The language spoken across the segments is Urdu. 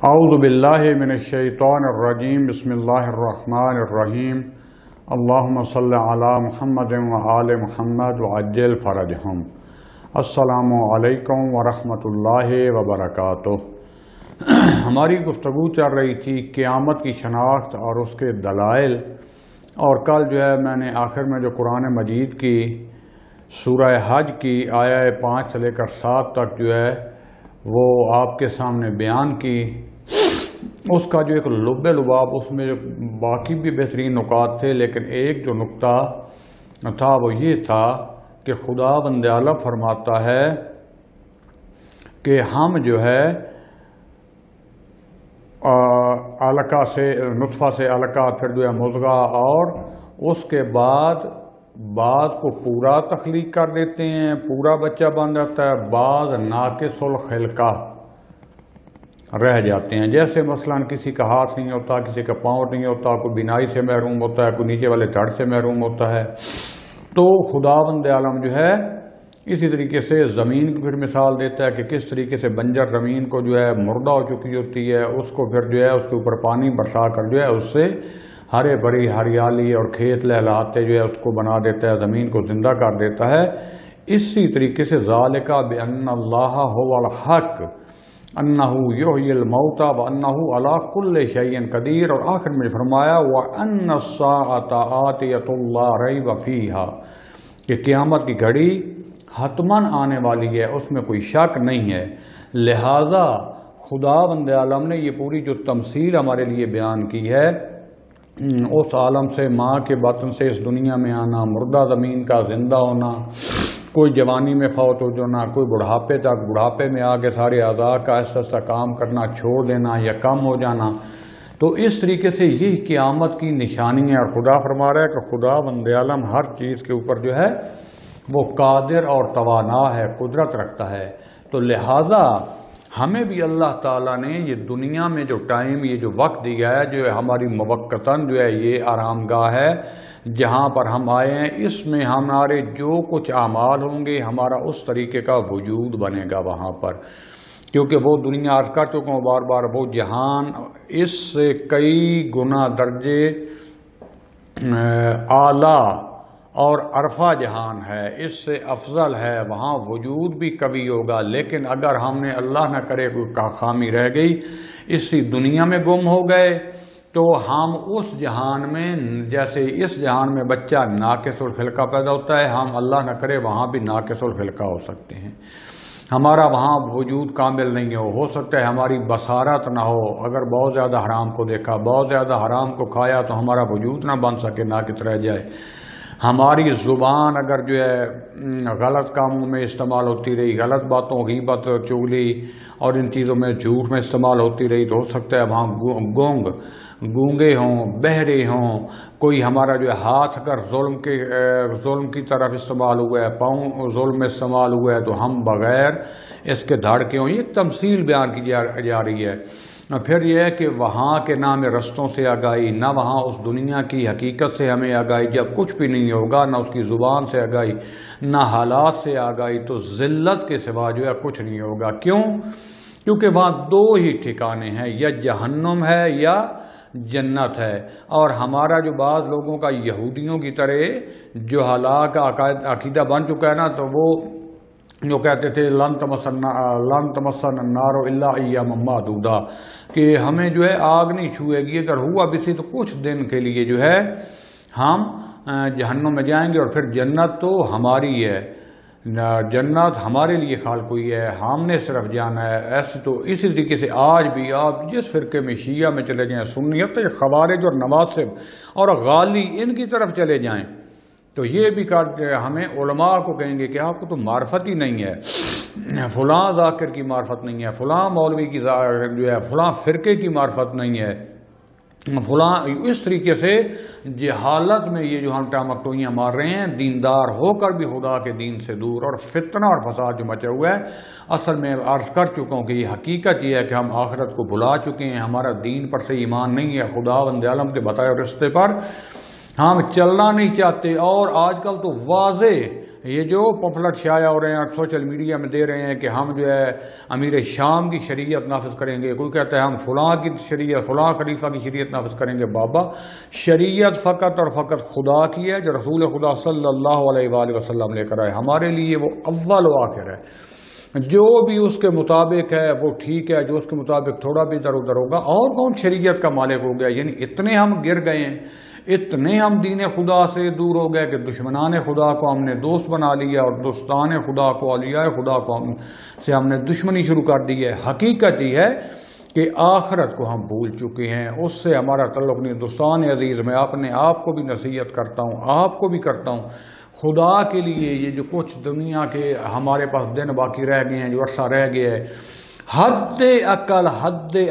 اعوذ باللہ من الشیطان الرجیم بسم اللہ الرحمن الرحیم اللہم صلی علی محمد وآل محمد وعجل فرجہم۔ السلام علیکم ورحمۃ اللہ وبرکاتہ۔ ہماری گفتگو چل رہی تھی قیامت کی شناخت اور اس کے دلائل، اور کل میں نے آخر میں جو قرآن مجید کی سورہ حج کی آیہ 5 سے لے کر 7 تک وہ آپ کے سامنے بیان کی، اس کا جو ایک لب لباب، اس میں جو باقی بھی بہترین نکات تھے، لیکن ایک جو نقطہ تھا وہ یہ تھا کہ خدا بند عالم فرماتا ہے کہ ہم علقہ سے، نطفہ سے علقہ، پھر مضغہ، اور اس کے بعد کو پورا تخلیق کر دیتے ہیں، پورا بچہ بن جاتا ہے، بعض ناقص الخلقہ رہ جاتے ہیں، جیسے مثلا کسی کا ہاتھ نہیں ہوتا، کسی کا پاؤں نہیں ہوتا، کوئی بینائی سے محروم ہوتا ہے، کوئی نیچے والے دھڑ سے محروم ہوتا ہے۔ تو خداوند عالم اسی طریقے سے زمین کو پھر مثال دیتا ہے کہ کس طریقے سے بنجر زمین کو مردہ ہو چکی ہوتی ہے، اس کو پھر اس کے اوپر پانی برسا کر اس سے ہرے بڑی ہریالی اور کھیت لہلاتے اس کو بنا دیتا ہے، زمین کو زندہ کر دیتا ہے۔ اسی طریقے سے ذالک بان اللہ هو الحق انہ یحیی الموتى وانہ علی کل شیء قدیر، اور آخر میں فرمایا وان الساعۃ آتیۃ لا ریب فیہا، کہ قیامت کی گھڑی حتماً آنے والی ہے، اس میں کوئی شک نہیں ہے۔ لہذا خداوند عالم نے یہ پوری جو تمثیل ہمارے لیے بیان کی ہے، اس عالم سے، ماں کے بطن سے اس دنیا میں آنا، مردہ زمین کا زندہ ہونا، کوئی جوانی میں فوت ہو جانا، کوئی بڑھاپے میں آگے سارے اعضاء کا ایسا کام کرنا چھوڑ دینا یا کم ہو جانا، تو اس طریقے سے یہی قیامت کی نشانی ہے۔ اور خدا فرما رہا ہے کہ خدا بند عالم ہر چیز کے اوپر وہ قادر اور توانا ہے، قدرت رکھتا ہے۔ تو لہٰذا ہمیں بھی اللہ تعالیٰ نے یہ دنیا میں جو ٹائم، یہ جو وقت دیا ہے، جو ہماری موقتاً یہ آرام گاہ ہے جہاں پر ہم آئے ہیں، اس میں ہمارے جو کچھ اعمال ہوں گے، ہمارا اس طریقے کا وجود بنے گا وہاں پر، کیونکہ وہ دنیا عرض کر چکا ہوں بار بار، وہ جہان اس سے کئی گنا درجے اعلیٰ اور عرفہ جہان ہے، اس سے افضل ہے، وہاں وجود بھی کبھی ہوگا۔ لیکن اگر ہم نے اللہ نہ کرے کوئی خامی رہ گئی، اسی دنیا میں گم ہو گئے، تو ہم اس جہان میں، جیسے اس جہان میں بچہ ناقص الخلقہ پیدا ہوتا ہے، ہم اللہ نہ کرے وہاں بھی ناقص الخلقہ ہو سکتے ہیں، ہمارا وہاں وجود کامل نہیں ہو سکتا ہے، ہماری بصارت نہ ہو، اگر بہت زیادہ حرام کو دیکھا، بہت زیادہ حرام کو کھایا تو ہمارا وجود نہ بن سکے، ناقص رہ جائے، ہماری زبان اگر غلط کاموں میں استعمال ہوتی رہی، غلط باتوں، غیبت، چغلی اور ان چیزوں میں، جھوٹ میں استعمال ہوتی رہی، تو ہو سکتا ہے وہاں گونگے ہوں، بہرے ہوں، کوئی ہمارا ہاتھ اگر ظلم کی طرف استعمال ہوا ہے، پاؤں ظلم میں استعمال ہوا ہے، تو ہم بغیر اس کے دھڑ کے ہوں۔ یہ تمثیل بیان کی جا رہی ہے۔ پھر یہ ہے کہ وہاں کے نہ ہمیں رستوں سے آگاہی، نہ وہاں اس دنیا کی حقیقت سے ہمیں آگاہی، جب کچھ بھی نہیں ہوگا، نہ اس کی زبان سے آگاہی، نہ حالات سے آگاہی، تو ذلت کے سوا کچھ نہیں ہوگا۔ کیوں؟ کیونکہ وہاں دو ہی ٹھکانے ہیں، یا جہنم ہے یا جنت ہے۔ اور ہمارا بعض لوگوں کا یہودیوں کی طرح جو حالات کا عقیدہ بن چکا ہے نا، تو وہ جو کہتے تھے لن تمسنا النار الا ایاما معدودا، کہ ہمیں آگ نہیں چھوئے گی، اگر ہوا بھی سی تو کچھ دن کے لیے ہم جہنم میں جائیں گے، اور پھر جنت تو ہماری ہے، جنت ہمارے لیے خالق ہوئی ہے، ہم نے صرف جانا ہے۔ ایسے تو اسی طریقے سے آج بھی آپ جس فرقے میں شیعہ میں چلے جائیں، سنیت، خوارج اور نواسب اور غالی، ان کی طرف چلے جائیں، تو یہ بھی ہمیں علماء کو کہیں گے کہ آپ کو تو معرفت ہی نہیں ہے، فلاں ذاکر کی معرفت نہیں ہے، فلاں مولوی کی فلاں فرقے کی معرفت نہیں ہے، فلاں، اس طریقے سے جہالت میں یہ ہم ٹامکٹوئیاں مار رہے ہیں، دیندار ہو کر بھی خدا کے دین سے دور، اور فتنہ اور فساد جو مچا ہوا ہے۔ اصل میں عرض کر چکا ہوں کہ یہ حقیقت یہ ہے کہ ہم آخرت کو بھلا چکے ہیں، ہمارا دین پر سے ایمان نہیں ہے، خداوند عالم کے بتائے رستے پر ہم چلنا نہیں چاہتے، اور آج کل تو واضح یہ جو پمفلٹ شائع ہو رہے ہیں اور سوشل میڈیا میں دے رہے ہیں کہ ہم جو ہے امیر شام کی شریعت نافذ کریں گے، کوئی کہتا ہے ہم فلاں کی شریعت، فلاں خلیفہ کی شریعت نافذ کریں گے، بابا شریعت فقط اور فقط خدا کی ہے جو رسول خدا صلی اللہ علیہ وآلہ وسلم لے کر آئے، ہمارے لیے وہ اول و آخر ہے، جو بھی اس کے مطابق ہے وہ ٹھیک ہے، جو اس کے مطابق تھوڑا بھی ادھر ادھر ہوگا۔ اور کون شریعت کا مالک ہو گیا؟ یعنی اتنے ہم گر گئے ہیں، اتنے ہم دین خدا سے دور ہو گئے کہ دشمنان خدا کو ہم نے دوست بنا لیا اور دوستان خدا کو، اولیاء خدا کو ہم نے دشمنی شروع کر دی ہے۔ حقیقت یہ ہے کہ آخرت کو ہم بھول چکے ہیں، اس سے ہمارا تعلق نہیں۔ دوستان عزیز، میں اپنے آپ کو بھی نصیحت کرتا ہوں، آپ کو بھی کرتا ہوں، خدا کے لیے یہ جو کچھ دنیا کے ہمارے پاس دن باقی رہ گئے ہیں، جو عرصہ رہ گیا ہے، حد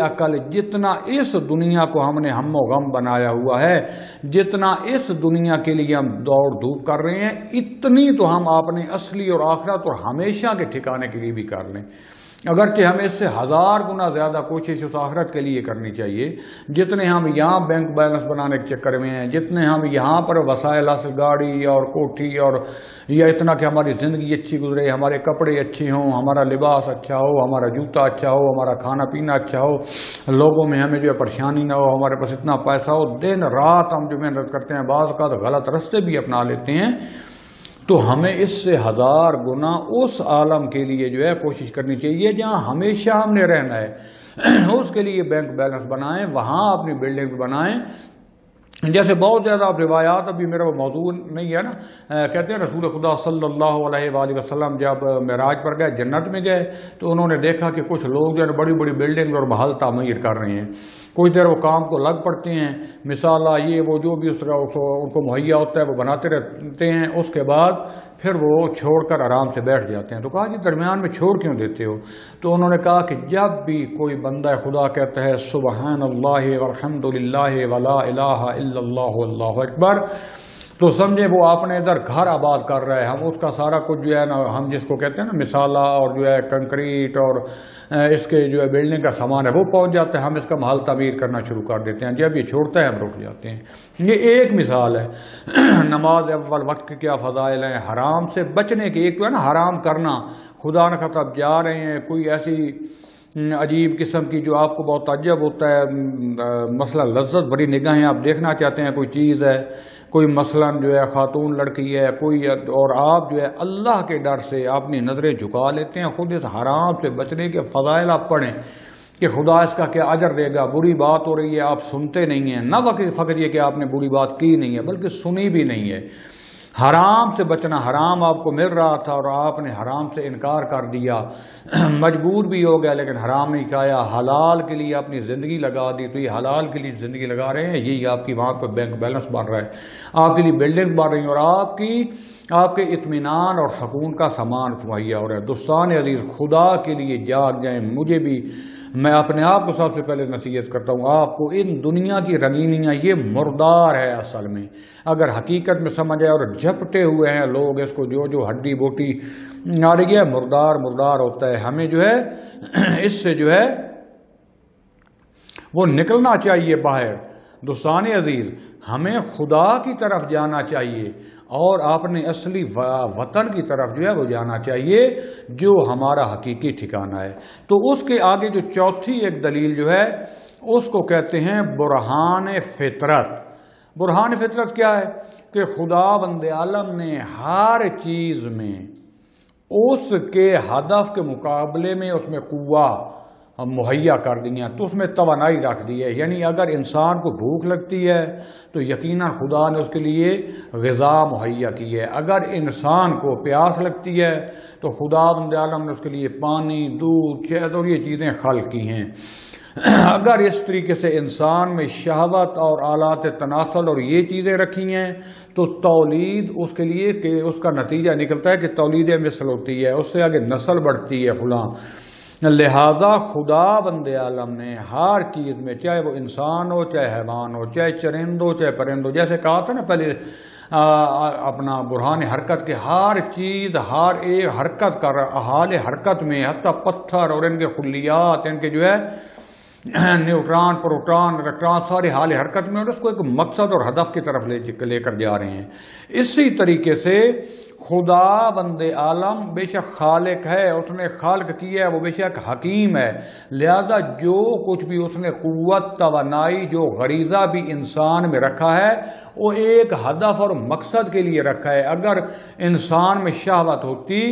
عقل جتنا اس دنیا کو ہم نے ہم و غم بنایا ہوا ہے، جتنا اس دنیا کے لیے ہم دوڑ دھوپ کر رہے ہیں، اتنی تو ہم اپنے اصلی اور آخرت اور ہمیشہ کے ٹھکانے کے لیے بھی کر لیں۔ اگرچہ ہمیں اس سے 1000 گنا زیادہ کوشش اس آخرت کے لیے کرنی چاہیے، جتنے ہم یہاں بینک بیلنس بنانے کے چکر میں ہیں، جتنے ہم یہاں پر وسائل حاصل، گاڑی اور کوٹھی اور یا اتنا کہ ہماری زندگی اچھی گزرے، ہمارے کپڑے اچھے ہوں، ہمارا لباس اچھا ہو، ہمارا جوتا اچھا ہو، ہمارا کھانا پینا اچھا ہو، لوگوں میں ہمیں جو ہے پریشانی نہ ہو، ہمارے پاس اتنا پیسہ ہو، دن رات ہم جو محنت کرتے ہیں، بعض کا تو غلط راستے بھی اپنا لیتے ہیں، تو ہمیں اس سے 1000 گنا اس عالم کے لیے جو ہے کوشش کرنی چاہیے جہاں ہمیشہ ہم نے رہنا ہے۔ اس کے لیے بینک بیلنس بنائیں، وہاں اپنی بلڈنگ بنائیں۔ جیسے بہت زیادہ اب روایات، ابھی میرا وہ موضوع نہیں ہے نا، کہتے ہیں رسول خدا صلی اللہ علیہ وآلہ وسلم جب معراج پر گئے، جنت میں گئے، تو انہوں نے دیکھا کہ کچھ لوگ جو ہے بڑی بڑی بلڈنگ اور محل تعمیر کر رہے ہیں، کچھ دیر وہ کام کو لگ پڑتے ہیں، مثال یہ وہ جو بھی اس طرح ان کو مہیا ہوتا ہے وہ بناتے رہتے ہیں، اس کے بعد پھر وہ چھوڑ کر آرام سے بیٹھ جاتے ہیں۔ تو کہا جی درمیان میں چھوڑ کیوں دیتے ہو؟ تو انہوں نے کہا کہ جب بھی کوئی بندہ خدا کہتا ہے سبحان اللہ والحمد للہ ولا الہ الا اللہ اللہ اکبر، تو سمجھے وہ اپنے ادھر گھر آباد کر رہا ہے، ہم اس کا سارا کچھ جو ہے نا، ہم جس کو کہتے ہیں نا مسالہ اور جو ہے کنکریٹ اور اس کے جو ہے بلڈنگ کا سامان ہے وہ پہنچ جاتا ہے، ہم اس کا محل تعمیر کرنا شروع کر دیتے ہیں، جب یہ چھوڑتا ہے ہم رک جاتے ہیں۔ یہ ایک مثال ہے۔ نماز اول وقت کے کیا فضائل ہیں، حرام سے بچنے کے، ایک تو ہے نا حرام کرنا، خدا نہ خطا جا رہے ہیں کوئی ایسی عجیب قسم کی جو آپ کو بہت تعجب ہوتا ہے، مثلا لذت بڑی نگاہیں آپ دیکھنا چاہتے ہیں، کوئی چیز ہے، کوئی مثلا جو ہے خاتون لڑکی ہے کوئی، اور آپ جو ہے اللہ کے ڈر سے اپنی نظریں جھکا لیتے ہیں۔ خود اس حرام سے بچنے کے فضائل آپ پڑھیں کہ خدا اس کا کیا اجر دے گا۔ بری بات ہو رہی ہے آپ سنتے نہیں ہیں، نہ فقط یہ کہ آپ نے بری بات کی نہیں ہے بلکہ سنی بھی نہیں ہے۔ حرام سے بچنا، حرام آپ کو مل رہا تھا اور آپ نے حرام سے انکار کر دیا، مجبور بھی ہو گیا لیکن حرام نہیں کھایا، حلال کے لیے اپنی زندگی لگا دی، تو یہ حلال کے لیے زندگی لگا رہے ہیں، یہی آپ کی وہاں پہ بینک بیلنس بن رہا ہے، آپ کے لیے بلڈنگ بن رہی ہے اور آپ کے اطمینان اور سکون کا سامان مہیا ہو رہا ہے۔ دوستان عزیز، خدا کے لیے جاگ جائیں۔ مجھے بھی، میں اپنے آپ کو سب سے پہلے نصیحت کرتا ہوں، آپ کو ان دنیا کی رنگینیاں یہ مردار ہے اصل میں، اگر حقیقت میں سمجھ آئے، اور جھپٹے ہوئے ہیں لوگ اس کو، جو ہڈی بوٹی آ رہی ہے، مردار ہوتا ہے۔ ہمیں جو ہے اس سے جو ہے وہ نکلنا چاہیے باہر۔ دوستان عزیز، ہمیں خدا کی طرف جانا چاہیے اور اپنے اصلی وطن کی طرف جو ہے وہ جانا چاہیے جو ہمارا حقیقی ٹھکانہ ہے۔ تو اس کے آگے جو چوتھی ایک دلیل جو ہے اس کو کہتے ہیں برہان فطرت۔ برہان فطرت کیا ہے؟ کہ خدا بند عالم نے ہر چیز میں اس کے ہدف کے مقابلے میں اس میں قوہ مہیا کر دی ہیں، تو اس میں توانائی رکھ دی ہے۔ یعنی اگر انسان کو بھوک لگتی ہے تو یقیناً خدا نے اس کے لیے غذا مہیا کی ہے، اگر انسان کو پیاس لگتی ہے تو خدا بند عالم نے اس کے لیے پانی، دودھ، شہد اور یہ چیزیں خلق کی ہیں۔ اگر اس طریقے سے انسان میں شہوت اور آلات تناسل اور یہ چیزیں رکھی ہیں تو تولید اس کے لیے کہ اس کا نتیجہ نکلتا ہے کہ تولید مثل ہوتی ہے، اس سے آگے نسل بڑھتی ہے فلاں۔ لہذا خدا بند عالم نے ہر چیز میں، چاہے وہ انسان ہو، چاہے حیوان ہو، چاہے چرند ہو، چاہے پرند ہو، جیسے کہا تھا نا پہلے اپنا برہان حرکت کے، ہر چیز ہر ایک حرکت کر رہا، حال حرکت میں، حتیٰ پتھر اور ان کے خلیات، ان کے جو ہے نیوٹران، پروٹان، الیکٹران، سارے حال حرکت میں، اور اس کو ایک مقصد اور ہدف کی طرف لے کر جا رہے ہیں۔ اسی طریقے سے خدا بند عالم بے شک خالق ہے، اس نے خلق کیا ہے، وہ بے شک حکیم ہے، لہذا جو کچھ بھی اس نے قوت توانائی جو غریزہ بھی انسان میں رکھا ہے وہ ایک ہدف اور مقصد کے لیے رکھا ہے۔ اگر انسان میں شہوت ہوتی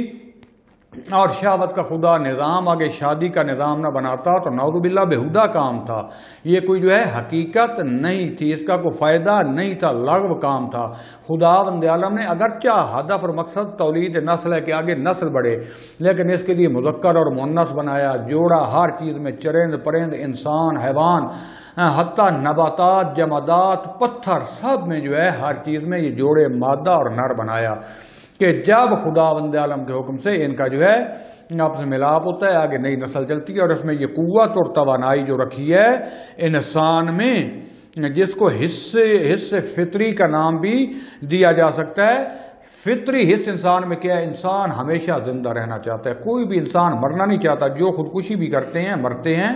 اور شہوت کا خدا نظام آگے شادی کا نظام نہ بناتا تو نعوذ باللہ بےہودہ کام تھا، یہ کوئی جو ہے حقیقت نہیں تھی، اس کا کوئی فائدہ نہیں تھا، لغو کام تھا۔ خدا بند عالم نے اگرچہ ہدف اور مقصد تولید نسل ہے کہ آگے نسل بڑھے، لیکن اس کے لیے مذکر اور مؤنث بنایا، جوڑا ہر چیز میں، چرند پرند انسان حیوان حتیٰ نباتات جمادات پتھر سب میں جو ہے ہر چیز میں یہ جوڑے مادہ اور نر بنایا کہ جب خدا بند عالم کے حکم سے ان کا جو ہے آپس میں ملاپ ہوتا ہے آگے نئی نسل چلتی ہے، اور اس میں یہ قوت اور توانائی جو رکھی ہے انسان میں، جس کو حص فطری کا نام بھی دیا جا سکتا ہے۔ فطری حص انسان میں کیا ہے؟ انسان ہمیشہ زندہ رہنا چاہتا ہے، کوئی بھی انسان مرنا نہیں چاہتا۔ جو خودکشی بھی کرتے ہیں مرتے ہیں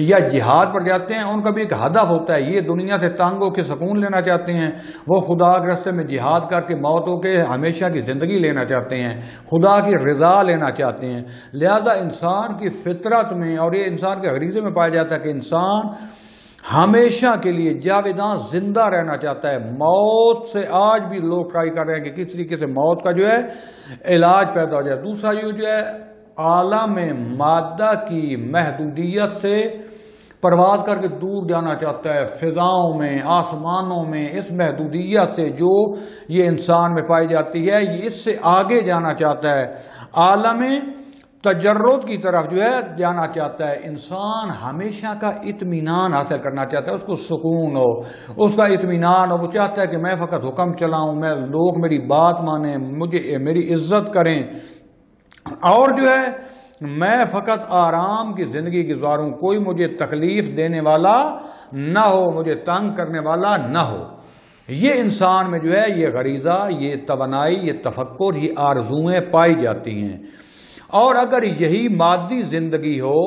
یا جہاد پر جاتے ہیں ان کا بھی ایک ہدف ہوتا ہے، یہ دنیا سے تنگ ہو کے سکون لینا چاہتے ہیں، وہ خدا کے راستے میں جہاد کر کے موت ہو کے ہمیشہ کی زندگی لینا چاہتے ہیں، خدا کی رضا لینا چاہتے ہیں۔ لہذا انسان کی فطرت میں اور یہ انسان کے غریزے میں پایا جاتا ہے کہ انسان ہمیشہ کے لیے جاویداں زندہ رہنا چاہتا ہے۔ موت سے آج بھی لوگ ٹرائی کر رہے ہیں کہ کس طریقے سے موت کا جو ہے علاج پیدا ہو جائے۔ دوسرا یہ جو ہے عالم مادہ کی محدودیت سے پرواز کر کے دور جانا چاہتا ہے، فضاؤں میں آسمانوں میں، اس محدودیت سے جو یہ انسان میں پائی جاتی ہے یہ اس سے آگے جانا چاہتا ہے، عالم تجرد کی طرف جو ہے جانا چاہتا ہے۔ انسان ہمیشہ کا اطمینان حاصل کرنا چاہتا ہے، اس کو سکون ہو، اس کا اطمینان ہو، وہ چاہتا ہے کہ میں فقط حکم چلاؤں، میں لوگ میری بات مانیں، مجھے میری عزت کریں، اور جو ہے میں فقط آرام کی زندگی گزاروں، کوئی مجھے تکلیف دینے والا نہ ہو، مجھے تنگ کرنے والا نہ ہو۔ یہ انسان میں جو ہے یہ غریزہ، یہ توانائی، یہ تفکر، یہ آرزویں پائی جاتی ہیں۔ اور اگر یہی مادی زندگی ہو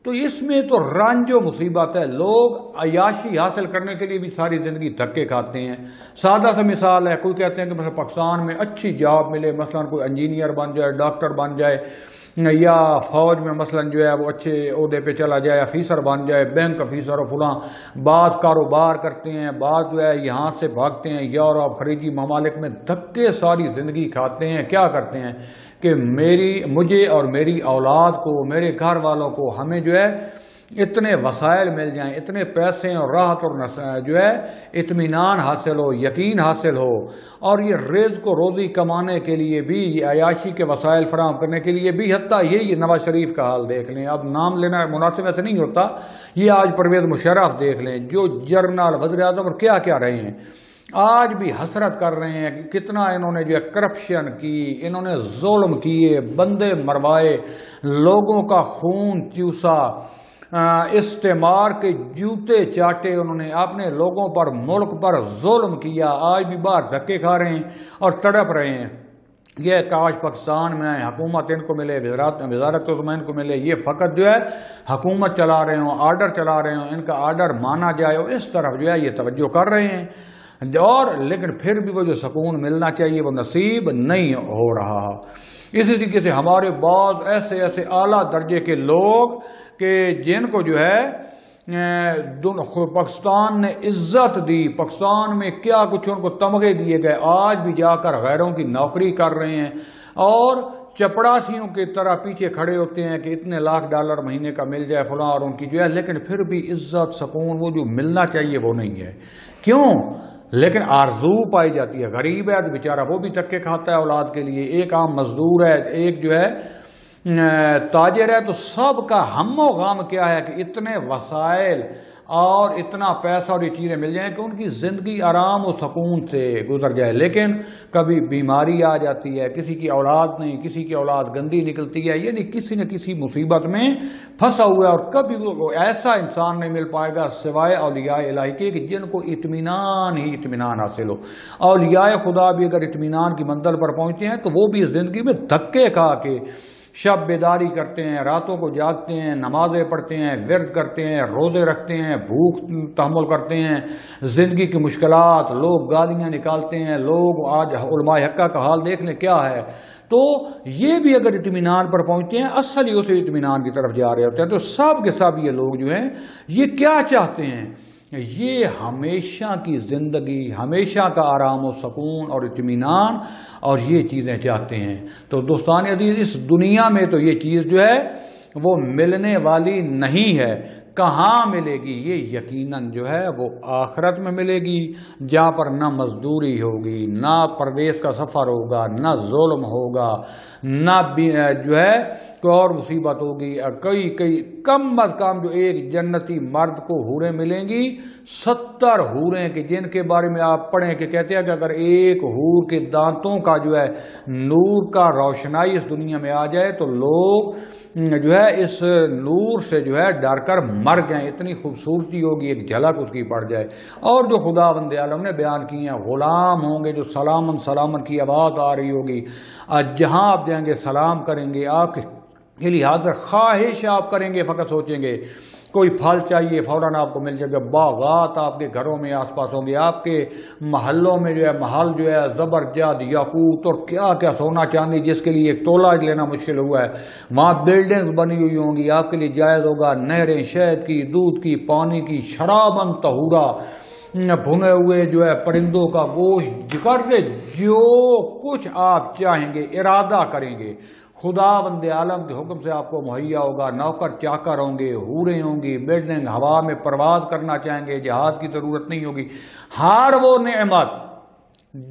تو اس میں تو رنج و مصیبت ہے، لوگ عیاشی حاصل کرنے کے لیے بھی ساری زندگی دھکے کھاتے ہیں۔ سادہ سا مثال ہے، کوئی کہتے ہیں کہ مثلا پاکستان میں اچھی جاب ملے، مثلا کوئی انجینئر بن جائے، ڈاکٹر بن جائے، یا فوج میں مثلا جو ہے وہ اچھے عہدے پہ چلا جائے، افیسر بن جائے، بینک افیسر اور فلاں، بعض کاروبار کرتے ہیں، بعض جو ہے یہاں سے بھاگتے ہیں یورپ خلیجی ممالک میں، دھکے ساری زندگی کھاتے ہیں۔ کیا کرتے ہیں کہ مجھے اور میری اولاد کو، میرے گھر والوں کو، ہمیں جو ہے اتنے وسائل مل جائیں، اتنے پیسے اور راحت اور جو ہے اطمینان حاصل ہو، یقین حاصل ہو، اور یہ رزق و روزی کمانے کے لیے بھی، یہ عیاشی کے وسائل فراہم کرنے کے لیے بھی، حتیٰ یہ نواز شریف کا حال دیکھ لیں، اب نام لینا مناسب ایسے نہیں ہوتا، یہ آج پرویز مشرف دیکھ لیں، جو جنرل وزیر اعظم اور کیا کیا رہے ہیں، آج بھی حسرت کر رہے ہیں کہ کتنا انہوں نے جو ہے کرپشن کی، انہوں نے ظلم کیے، بندے مروائے، لوگوں کا خون چوسا، استعمار کے جوتے چاٹے، انہوں نے اپنے لوگوں پر، ملک پر ظلم کیا، آج بھی باہر دھکے کھا رہے ہیں اور تڑپ رہے ہیں۔ یہ کاش پاکستان میں حکومت ان کو ملے، وزارت عظمیٰ ان کو ملے، یہ فقط جو ہے حکومت چلا رہے ہوں، آرڈر چلا رہے ہوں، ان کا آرڈر مانا جائے، اور اس طرف جو ہے یہ توجہ کر رہے ہیں، اور لیکن پھر بھی وہ جو سکون ملنا چاہیے وہ نصیب نہیں ہو رہا۔ اسی طریقے سے ہمارے بعض ایسے اعلیٰ درجے کے لوگ کہ جن کو جو ہے پاکستان نے عزت دی، پاکستان میں کیا کچھ ان کو تمغے دیے گئے، آج بھی جا کر غیروں کی نوکری کر رہے ہیں اور چپڑاسیوں کی طرح پیچھے کھڑے ہوتے ہیں کہ اتنے $1,00,000 مہینے کا مل جائے فلاں، اور ان کی جو ہے، لیکن پھر بھی عزت سکون وہ جو ملنا چاہیے وہ نہیں ہے۔ کیوں؟ لیکن آرزو پائی جاتی ہے۔ غریب ہے تو بیچارہ وہ بھی دھکے کھاتا ہے اولاد کے لیے، ایک عام مزدور ہے، ایک جو ہے تاجر ہے، تو سب کا ہم و غم کیا ہے کہ اتنے وسائل اور اتنا پیسہ اور یہ چیزیں مل جائیں کہ ان کی زندگی آرام و سکون سے گزر جائے، لیکن کبھی بیماری آ جاتی ہے، کسی کی اولاد نہیں، کسی کی اولاد گندی نکلتی ہے، یعنی کسی نہ کسی مصیبت میں پھنسا ہوا ہے، اور کبھی وہ ایسا انسان نہیں مل پائے گا سوائے اولیاء الہی کے کہ جن کو اطمینان ہی اطمینان حاصل ہو۔ اولیاء خدا بھی اگر اطمینان کی منزل پر پہنچتے ہیں تو وہ بھی زندگی میں دھکے کھا کے، شب بیداری کرتے ہیں، راتوں کو جاگتے ہیں، نمازیں پڑھتے ہیں، ورد کرتے ہیں، روزے رکھتے ہیں، بھوک تحمل کرتے ہیں، زندگی کی مشکلات، لوگ گالیاں نکالتے ہیں، لوگ آج علماء حقہ کا حال دیکھ لیں کیا ہے. تو یہ بھی اگر اطمینان پر پہنچتے ہیں، اصل ہی اسے اطمینان کی طرف جا رہے ہوتے ہیں. تو سب کے سب یہ لوگ جو ہیں یہ کیا چاہتے ہیں؟ یہ ہمیشہ کی زندگی، ہمیشہ کا آرام و سکون اور اطمینان، اور یہ چیزیں چاہتے ہیں. تو دوستان عزیز، اس دنیا میں تو یہ چیز جو ہے وہ ملنے والی نہیں ہے. کہاں ملے گی؟ یہ یقیناً جو ہے وہ آخرت میں ملے گی، جہاں پر نہ مزدوری ہوگی، نہ پردیس کا سفر ہوگا، نہ ظلم ہوگا، نہ جو ہے کوئی اور مصیبت ہوگی. کئی کم از کم جو ایک جنتی مرد کو حوریں ملیں گی، 70 حوریں کہ جن کے بارے میں آپ پڑھیں کہ کہتے ہیں کہ اگر ایک حور کے دانتوں کا جو ہے نور کا روشنائی اس دنیا میں آ جائے تو لوگ جو ہے اس نور سے جو ہے ڈر کر مر جائیں. اتنی خوبصورتی ہوگی، ایک جھلک اس کی پڑ جائے. اور جو خداوند عالم نے بیان کی ہیں، غلام ہوں گے جو سلامن سلامن کی آواز آ رہی ہوگی، جہاں آپ جائیں گے سلام کریں گے، آپ کے لیے حاضر خواہش آپ کریں گے، فقط سوچیں گے کوئی پھل چاہیے فوراً آپ کو مل جائے گا. باغات آپ کے گھروں میں آس پاس ہوں گے، آپ کے محلوں میں جو ہے محل جو ہے زبرجد یاقوت اور کیا کیا سونا چاندی جس کے لیے ایک تولہ لینا مشکل ہوا ہے، وہاں بلڈنگز بنی ہوئی ہوں گی. آپ کے لیے جائز ہوگا نہریں شہد کی، دودھ کی، پانی کی، شرابن طہورا، بھنے ہوئے جو ہے پرندوں کا گوشت، جگر سے جو کچھ آپ چاہیں گے ارادہ کریں گے خداوند عالم کے حکم سے آپ کو مہیا ہوگا. نوکر چاکر ہوں گے، حوریں ہوں گی، بلڈنگ ہوا میں پرواز کرنا چاہیں گے، جہاز کی ضرورت نہیں ہوگی. ہر وہ نعمت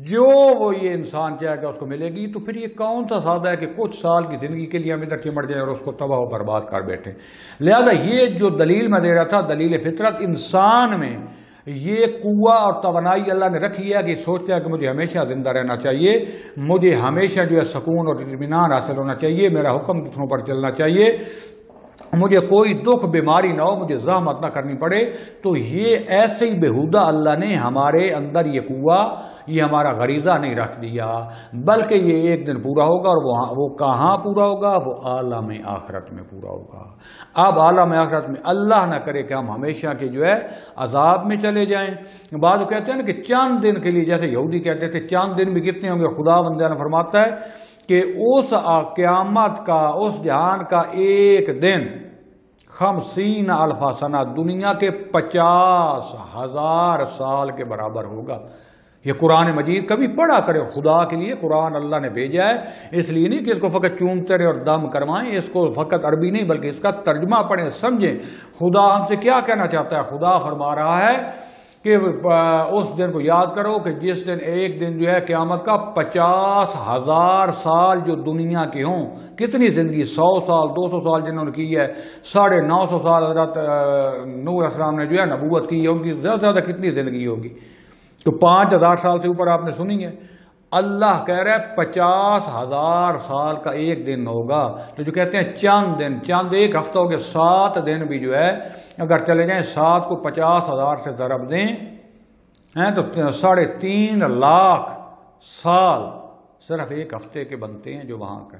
جو وہ یہ انسان چاہے گا اس کو ملے گی. تو پھر یہ کون سا سادہ ہے کہ کچھ سال کی زندگی کے لیے ہم ادھر چمٹ جائیں اور اس کو تباہ و برباد کر بیٹھیں. لہذا یہ جو دلیل میں دے رہا تھا، دلیل فطرت، انسان میں یہ قوت اور توانائی اللہ نے رکھی ہے کہ سوچتا ہے کہ مجھے ہمیشہ زندہ رہنا چاہیے، مجھے ہمیشہ جو ہے سکون اور اطمینان حاصل ہونا چاہیے، میرا حکم دوسروں پر چلنا چاہیے، مجھے کوئی دکھ بیماری نہ ہو، مجھے زحمت نہ کرنی پڑے. تو یہ ایسے ہی بےہودہ اللہ نے ہمارے اندر یہ قوت، یہ ہمارا غریزہ نہیں رکھ دیا، بلکہ یہ ایک دن پورا ہوگا. اور وہ کہاں پورا ہوگا؟ وہ عالم آخرت میں پورا ہوگا. اب عالم آخرت میں اللہ نہ کرے کہ ہم ہمیشہ کے جو ہے عذاب میں چلے جائیں. بعض وہ کہتے ہیں نا کہ چند دن کے لیے، جیسے یہودی کہتے تھے چند دن بھی کتنے ہوں گے. خدا بندہ نے فرماتا ہے کہ اس قیامت کا، اس جہان کا ایک دن 50,000 سنہ، دنیا کے 50,000 سال کے برابر ہوگا. یہ قرآن مجید کبھی پڑھا کرے. خدا کے لیے قرآن اللہ نے بھیجا ہے، اس لیے نہیں کہ اس کو فقط چومتے رہے اور دم کروائیں، اس کو فقط عربی نہیں بلکہ اس کا ترجمہ پڑھیں، سمجھیں خدا ہم سے کیا کہنا چاہتا ہے. خدا فرما رہا ہے کہ اس دن کو یاد کرو کہ جس دن ایک دن جو ہے قیامت کا 50,000 سال جو دنیا کے ہوں. کتنی زندگی، 100 سال 200 سال جنہوں نے کی ہے، 950 سال حضرت نوح علیہ السلام نے جو ہے نبوت کی ہے، ان کی زیادہ سے زیادہ کتنی زندگی ہوگی؟ تو 5,000 سال سے اوپر آپ نے سنی ہے. اللہ کہہ رہا ہے 50,000 سال کا ایک دن ہوگا. تو جو کہتے ہیں چند دن، چند ایک ہفتہ ہو گیا، 7 دن بھی جو ہے اگر چلے جائیں 7 کو 50,000 سے ضرب دیں تو 3.5 لاکھ سال صرف ایک ہفتے کے بنتے ہیں جو وہاں کا.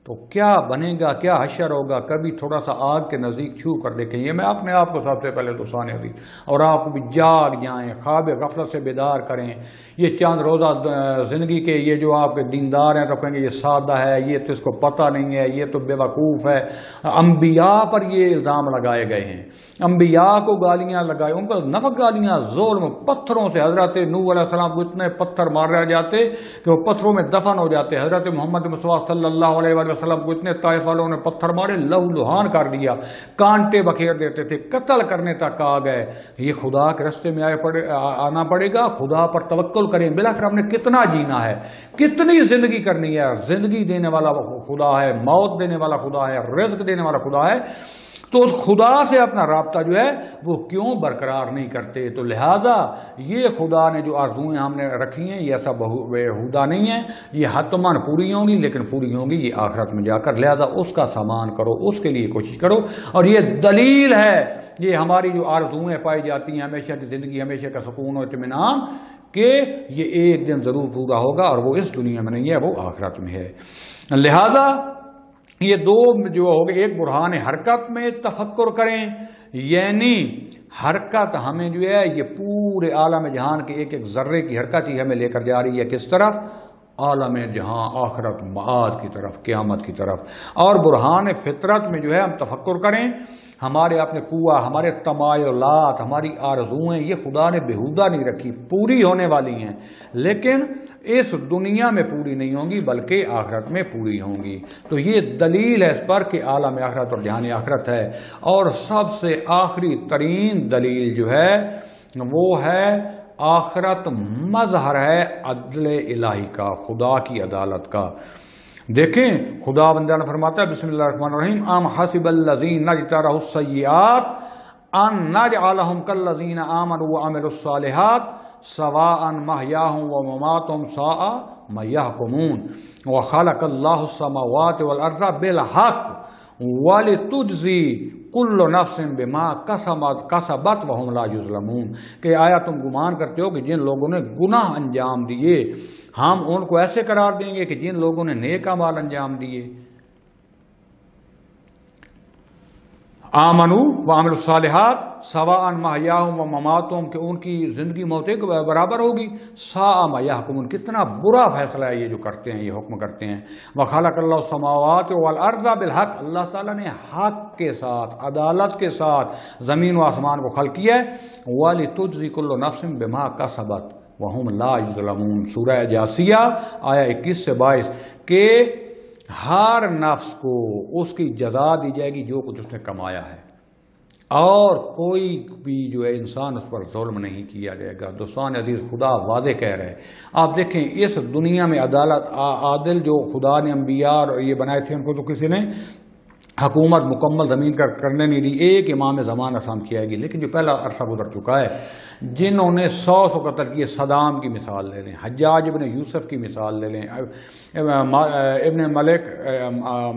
تو کیا بنے گا، کیا حشر ہوگا. کبھی تھوڑا سا آگ کے نزدیک چھو کر دیکھیں. یہ میں اپنے آپ کو سب سے پہلے تو سانے دی، اور آپ بھی جاگ جائیں، خواب غفلت سے بیدار کریں. یہ چند روزہ زندگی کے یہ جو آپ کے دیندار ہیں تو کہیں گے یہ سادہ ہے، یہ تو اس کو پتہ نہیں ہے، یہ تو بے وقوف ہے. انبیاء پر یہ الزام لگائے گئے ہیں، انبیاء کو گالیاں لگائے، ان پر نفق گالیاں، ظلم، پتھروں سے. حضرت نوح علیہ السلام کو اتنے پتھر مارے جاتے کہ وہ پتھروں میں دفن ہو جاتے. حضرت محمد مصطفیٰ صلی اللہ علیہ وسلم کو اتنے طائف والوں نے پتھر مارے، لہو لہان کر دیا، کانٹے بکھیر دیتے تھے، قتل کرنے تک آ گئے. یہ خدا کے راستے میں آنا پڑے گا، خدا پر توکل کریں. بلاخر ہم نے کتنا جینا ہے، کتنی زندگی کرنی ہے. زندگی دینے والا خدا ہے، موت دینے والا خدا ہے، رزق دینے والا خدا ہے. تو اس خدا سے اپنا رابطہ جو ہے وہ کیوں برقرار نہیں کرتے؟ تو لہذا یہ خدا نے جو آرزویں ہم نے رکھی ہیں یہ ایسا بےہودہ نہیں ہے، یہ حتماً پوری ہوں گی، لیکن پوری ہوں گی یہ آخرت میں جا کر. لہذا اس کا سامان کرو، اس کے لیے کوشش کرو. اور یہ دلیل ہے، یہ ہماری جو آرزویں پائی جاتی ہیں، ہمیشہ کی زندگی، ہمیشہ کا سکون و اطمینان، کہ یہ ایک دن ضرور پورا ہوگا، اور وہ اس دنیا میں نہیں ہے، وہ آخرت میں ہے. لہذا یہ دو جو ہو گئے، ایک برہان حرکت میں تفکر کریں، یعنی حرکت ہمیں جو ہے یہ پورے عالم جہان کے ایک ایک ذرے کی حرکت ہی ہمیں لے کر جا رہی ہے کس طرف؟ عالم جہاں، آخرت، معاد کی طرف، قیامت کی طرف۔ اور برہان فطرت میں جو ہے ہم تفکر کریں، ہمارے اپنے قوہ، ہمارے تمایلات، ہماری آرزویں، یہ خدا نے بےہودہ نہیں رکھی، پوری ہونے والی ہیں، لیکن اس دنیا میں پوری نہیں ہوں گی بلکہ آخرت میں پوری ہوں گی۔ تو یہ دلیل ہے اس پر کہ عالم آخرت اور جہان آخرت ہے۔ اور سب سے آخری ترین دلیل جو ہے وہ ہے آخرت مظہر ہے عدل الہی کا، خدا کی عدالت کا۔ دیکھیں خدا بندہ نے فرماتا ہے بسم اللہ الرحمن الرحیم ام حسب الذین اجترحوا السیئات ان نجعلہم کالذین آمنوا وعملوا الصالحات سواء محیاہم ومماتہم ساء ما یحکمون وخلق اللہ السماوات والارض بالحق وَلِتُجْزِي كُلُّ نَفْسٍ بِمَا كَسَبَتْ وَهُمْ لَا يُظْلَمُونَ کہ آیا تم گمان کرتے ہو کہ جن لوگوں نے گناہ انجام دیے ہم ان کو ایسے قرار دیں گے کہ جن لوگوں نے نیک اعمال انجام دیے؟ آمنوا وعملوا الصالحات سواء محیاہم ومماتہم کہ ان کی زندگی موت ایک برابر ہوگی، ساء ما یحکمون کتنا برا فیصلہ ہے یہ جو کرتے ہیں، یہ حکم کرتے ہیں۔ وخلق اللہ السماوات والارض بالحق اللہ تعالیٰ نے حق کے ساتھ، عدالت کے ساتھ زمین و آسمان کو خلق کیا ہے۔ وَلِتُجْزِي كُلُّ نَفْسٍ بِمَا كَسَبَتْ وَهُمْ لَا يُظْلَمُونَ سورہ جاثیہ آیا 21 سے 22 کہ ہر نفس کو اس کی جزا دی جائے گی جو کچھ اس نے کمایا ہے، اور کوئی بھی جو ہے انسان اس پر ظلم نہیں کیا جائے گا۔ دوستان عزیز خدا واضح کہہ رہے ہیں۔ آپ دیکھیں اس دنیا میں عدالت، عادل جو خدا نے انبیاء اور یہ بنائے تھے ان کو تو کسی نے حکومت مکمل زمین کا کرنے نہیں دی، ایک امام زمان آسان کیا گی، لیکن جو پہلا عرصہ گزر چکا ہے جنہوں نے 100 قتل کیے، صدام کی مثال لے لیں، حجاج ابن یوسف کی مثال لے لیں،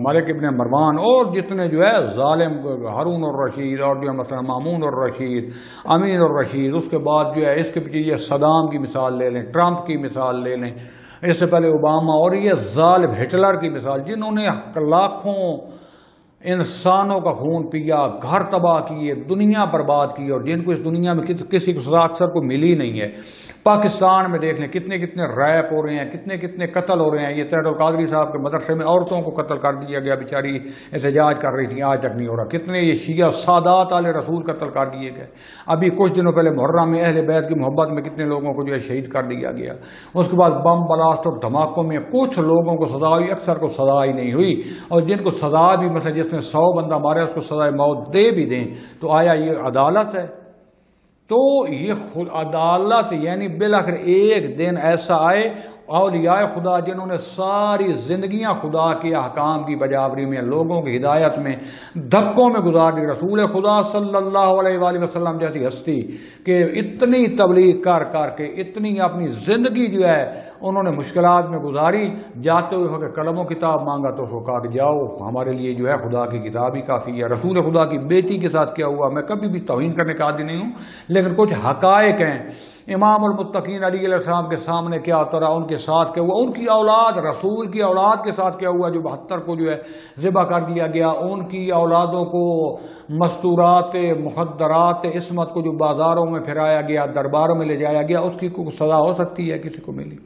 ملک ابن مروان، اور جتنے جو ہے ظالم ہارون الرشید اور جو مثلا مامون الرشید، امین الرشید، اس کے بعد جو ہے اس کے پیچھے یہ صدام کی مثال لے لیں، ٹرمپ کی مثال لے لیں، اس سے پہلے اوباما، اور یہ ظالم ہٹلر کی مثال، جنہوں نے لاکھوں انسانوں کا خون پیا، گھر تباہ کیے، دنیا برباد کی، اور جن کو اس دنیا میں کسی کو سزا اکثر کو ملی نہیں ہے۔ پاکستان میں دیکھ لیں کتنے کتنے ریپ ہو رہے ہیں، کتنے کتنے قتل ہو رہے ہیں۔ یہ طاہر القادری صاحب کے مدرسے میں عورتوں کو قتل کر دیا گیا، بیچاری احتجاج کر رہی تھی، آج تک نہیں ہو رہا۔ کتنے یہ شیعہ سادات آل رسول قتل کر دیے گئے۔ ابھی کچھ دنوں پہلے محرم میں اہل بیت کی محبت میں کتنے لوگوں کو جو ہے شہید کر دیا گیا۔ اس کے بعد بم بلاسٹ اور دھماکوں میں کچھ لوگوں کو سزا ہوئی، اکثر کو سزا ہی نہیں ہوئی، اور جن کو سزا بھی مثلا جس نے 100 بندہ مارے اس کو سزائے موت دے بھی دیں، تو آیا یہ عدالت ہے؟ تو یہ خود عدالت یعنی بالآخر ایک دن ایسا آئے اولیاء خدا جنہوں نے ساری زندگیاں خدا کے احکام کی بجاوری میں، لوگوں کی ہدایت میں، دھکوں میں گزار دی، رسول خدا صلی اللہ علیہ وآلہ وسلم جیسی ہستی کہ اتنی تبلیغ کر کر کے اتنی اپنی زندگی جو ہے انہوں نے مشکلات میں گزاری، جاتے ہوئے کہ قلم و کتاب مانگا تو اس کو کہا کہ جاؤ ہمارے لیے جو ہے خدا کی کتاب ہی کافی ہے۔ رسول خدا کی بیٹی کے ساتھ کیا ہوا، میں کبھی بھی توہین کرنے کا عادی نہیں ہوں، لیکن کچھ حقائق ہیں۔ امام المتقین علی علیہ السلام کے سامنے کیا اترا، ان کے ساتھ کیا ہوا، ان کی اولاد رسول کی اولاد کے ساتھ کیا ہوا جو 72 کو جو ہے ذبح کر دیا گیا، ان کی اولادوں کو مستورات مخدرات عصمت کو جو بازاروں میں پھرایا گیا، درباروں میں لے جایا گیا، اس کی کوئی سزا ہو سکتی ہے؟ کسی کو ملی؟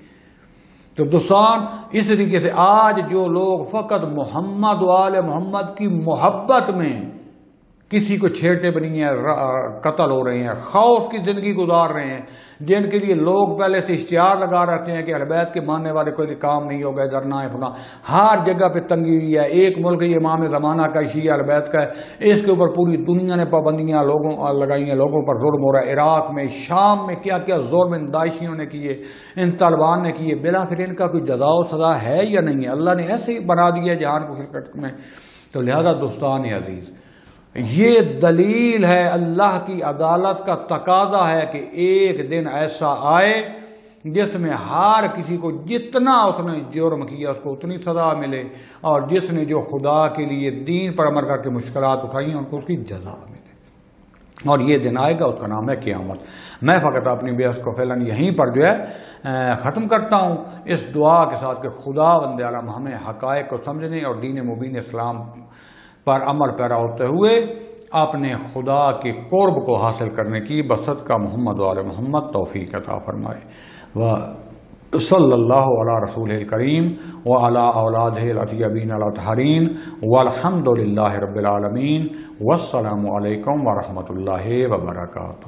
تو دوستان اس طریقے سے آج جو لوگ فقط محمد و آل محمد کی محبت میں کسی کو چھیڑتے بھی نہیں ہیں، قتل ہو رہے ہیں، خوف کی زندگی گزار رہے ہیں، جن کے لیے لوگ پہلے سے اشتہار لگا رہتے ہیں کہ اہل بیت کے ماننے والے کوئی کام نہیں ہوگا، ادھر نہ ہے فلاں، ہر جگہ پہ تنگی ہوئی ہے۔ ایک ملک یہ امام زمانہ کا شیعہ اہل بیت کا ہے، اس کے اوپر پوری دنیا نے پابندیاں لوگوں لگائی ہیں، لوگوں پر ظلم ہو رہا ہے۔ عراق میں، شام میں کیا کیا ظلم ان داعشیوں نے کیے، ان طالبان نے کیے، بالآخر ان کا کوئی جزا و سزا ہے یا نہیں ہے؟ اللہ نے ایسے ہی بنا دیا جہان کو خلقت میں۔ تو لہذا دوستان عزیز یہ دلیل ہے، اللہ کی عدالت کا تقاضا ہے کہ ایک دن ایسا آئے جس میں ہر کسی کو جتنا اس نے جرم کیا اس کو اتنی سزا ملے، اور جس نے جو خدا کے لیے دین پر عمل کر کے مشکلات اٹھائی ہیں ان کو اس کی جزا ملے۔ اور یہ دن آئے گا، اس کا نام ہے قیامت۔ میں فقط اپنی بحث کو فعلاً یہیں پر جو ہے ختم کرتا ہوں، اس دعا کے ساتھ کہ خدا بند عالم ہمیں حقائق کو سمجھنے اور دین مبین اسلام پر عمل پیرا ہوتے ہوئے اپنے خدا کے قرب کو حاصل کرنے کی بصدقہ محمد و آل محمد توفیق عطا فرمائے۔ صلی اللہ علی رسول الکریم وعلی اولادہ الاطیبین الاطہرین والحمد للہ رب العالمین، والسلام علیکم ورحمۃ اللہ وبرکاتہ۔